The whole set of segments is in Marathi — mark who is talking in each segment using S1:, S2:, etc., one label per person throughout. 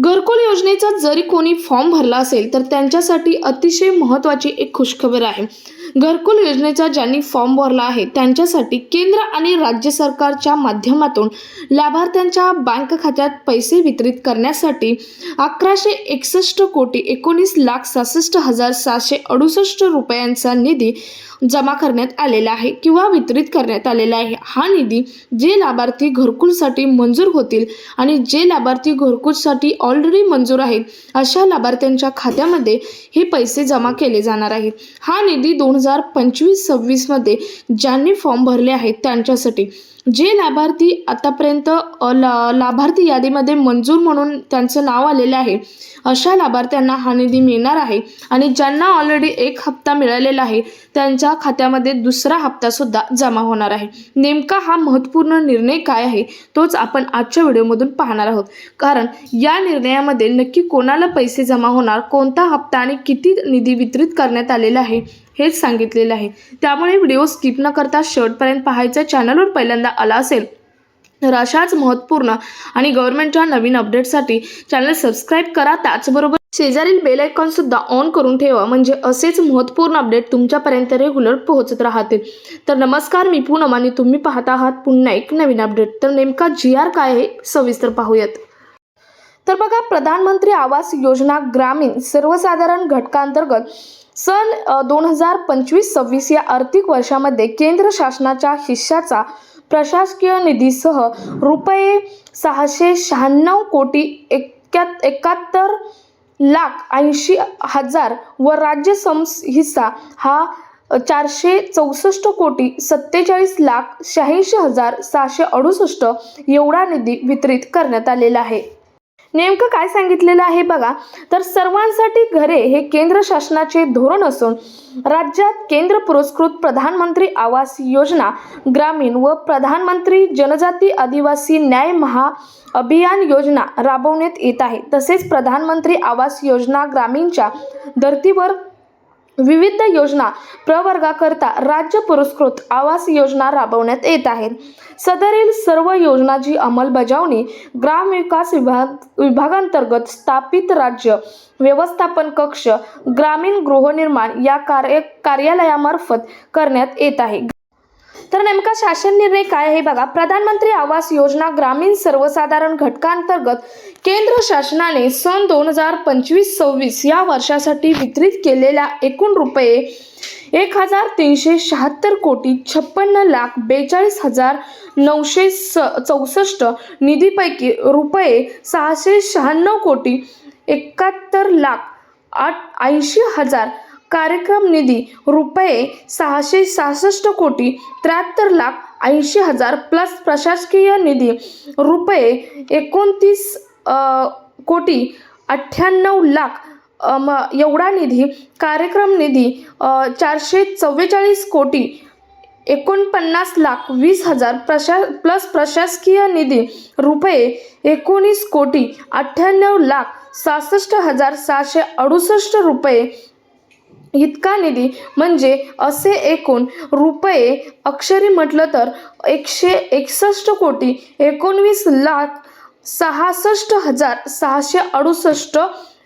S1: घरकुल योजनेचा जरी कोणी फॉर्म भरला असेल तर त्यांच्यासाठी अतिशय महत्त्वाची एक खुशखबर आहे। घरकुल योजनेचा ज्यांनी फॉर्म भरला आहे त्यांच्यासाठी केंद्र आणि राज्य सरकारच्या माध्यमातून लाभार्थ्यांच्या बँक खात्यात पैसे वितरित करण्यासाठी 1161,19,66,768 रुपयांचा निधी जमा करण्यात आलेला आहे किंवा वितरित करण्यात आलेला आहे। हा निधी जे लाभार्थी घरकुलसाठी मंजूर होतील आणि जे लाभार्थी घरकुलसाठी ऑलरेडी मंजूर आहेत अशा लाभार्थ्यांच्या खात्यामध्ये हे पैसे जमा केले जाणार आहेत। हा निधी 2025-26 मध्ये ज्यांनी फॉर्म भरले आहेत त्यांच्यासाठी जे लाभार्थी आतापर्यंत लाभार्थी यादीमध्ये मंजूर म्हणून त्यांचं नाव आलेलं आहे अशा लाभार्थ्यांना हा निधी मिळणार आहे आणि ज्यांना ऑलरेडी एक हप्ता मिळालेला आहे त्यांच्या खात्यामध्ये दुसरा हप्ता सुद्धा जमा होणार आहे। नेमका हा महत्त्वपूर्ण निर्णय काय आहे तोच आपण आजच्या व्हिडिओमधून पाहणार आहोत, कारण या निर्णयामध्ये नक्की कोणाला पैसे जमा होणार, कोणता हप्ता आणि किती निधी वितरित करण्यात आलेला आहे हेच सांगितलेलं आहे। त्यामुळे व्हिडिओ स्किप न करता शेवटपर्यंत पाहायचा। चॅनलवर पहिल्यांदा आला असेल तर अशाच महत्त्वपूर्ण आणि गव्हर्नमेंटच्या नवीन अपडेटसाठी चॅनल सबस्क्राईब करा, त्याचबरोबर शेजारील बेल आयकॉन सुद्धा ऑन करून ठेवा, म्हणजे असेच महत्त्वपूर्ण अपडेट तुमच्यापर्यंत रेग्युलर पोहोचत राहतील। तर नमस्कार, मी पूनम आणि तुम्ही पाहत आहात पुन्हा एक नवीन अपडेट। तर नेमका GR काय आहे सविस्तर पाहूयात। तर बघा, प्रधानमंत्री आवास योजना ग्रामीण सर्वसाधारण घटकांतर्गत सन 2025-26 या आर्थिक वर्षामध्ये केंद्र शासनाच्या हिश्श्याचा प्रशासकीय निधीसह रुपये 696,71,80,000 व राज्य हिस्सा हा 464,47,86,768 एवढा निधी वितरित करण्यात आलेला आहे। नेमकं काय सांगितलेलं आहे बघा, तर सर्वांसाठी घरे हे केंद्र शासनाचे धोरण असून राज्यात केंद्र पुरस्कृत प्रधानमंत्री आवास योजना ग्रामीण व प्रधानमंत्री जनजाती आदिवासी न्याय महाअभियान योजना राबवण्यात येत आहे। तसेच प्रधानमंत्री आवास योजना ग्रामीणच्या धर्तीवर विविध योजना प्रवर्गाकरता राज्य पुरस्कृत आवास योजना राबवण्यात येत आहेत। सदरील सर्व योजनांची अंमलबजावणी ग्रामविकास विभागांतर्गत स्थापित राज्य व्यवस्थापन कक्ष ग्रामीण गृहनिर्माण या कार्यालयामार्फत करण्यात येत आहे। तर नेमका शासन निर्णय काय आहे बघा, प्रधानमंत्री आवास योजना ग्रामीण सर्वसाधारण घटकांतर्गत केंद्र शासनाने सन 2025-26 या वर्षासाठी वितरित केलेल्या एकूण रुपये 1,376,42,964 निधीपैकी रुपये 696,71,80,000 कार्यक्रम निधी रुपये 666,73,80,000 प्लस प्रशासकीय निधी रुपये 29,98,00,000 एवढा निधी, कार्यक्रम निधी 444,49,20,000 प्लस प्रशासकीय निधी रुपये 19,98,66,768 रुपये इतका निधी, म्हणजे असे एकूण रुपये अक्षरी म्हटलं तर 119,19,66,668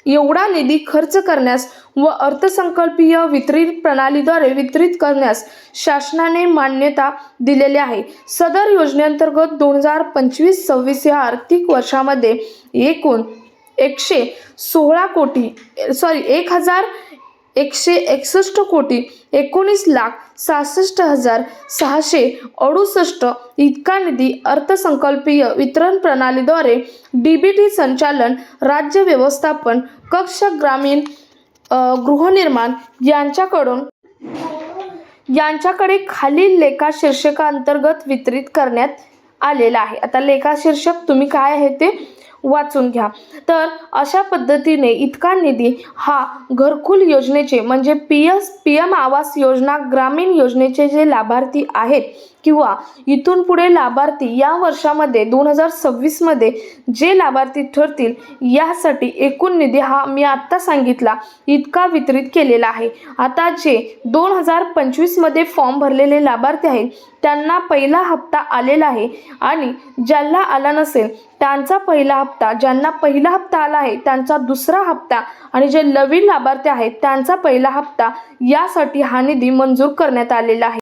S1: एवढा निधी खर्च करण्यास व अर्थसंकल्पीय वितरण प्रणालीद्वारे वितरित करण्यास शासनाने मान्यता दिलेली आहे। सदर योजनेअंतर्गत 2025-26 या आर्थिक वर्षामध्ये एकूण 1,19,61,19,66,668 इतका निधी अर्थसंकल्पीय वितरण प्रणालीद्वारे DBT संचालन राज्य व्यवस्थापन कक्ष ग्रामीण गृहनिर्माण यांच्याकडे खालील लेखा शीर्षकांतर्गत वितरित करण्यात आलेला आहे। आता लेखा शीर्षक तुम्ही काय आहे ते वाचून घ्या। तर अशा पद्धतीने इतका निधी हा घरकुल योजनेचे म्हणजे PM आवास योजना ग्रामीण योजनेचे जे लाभार्थी आहेत किंवा इथून पुढे लाभार्थी या वर्षामध्ये 2026 मध्ये जे लाभार्थी ठरतील यासाठी एकूण निधी हा मी आत्ता सांगितला इतका वितरित केलेला आहे। आता जे 2025 मध्ये फॉर्म भरलेले लाभार्थी आहेत त्यांना पहिला हप्ता आलेला आहे आणि ज्यांना आला नसेल त्यांचा पहिला हप्ता, ज्यांना पहिला हप्ता आला आहे त्यांचा दुसरा हप्ता आणि जे नवीन लाभार्थी आहेत त्यांचा पहिला हप्ता यासाठी हा निधी मंजूर करण्यात आलेला आहे।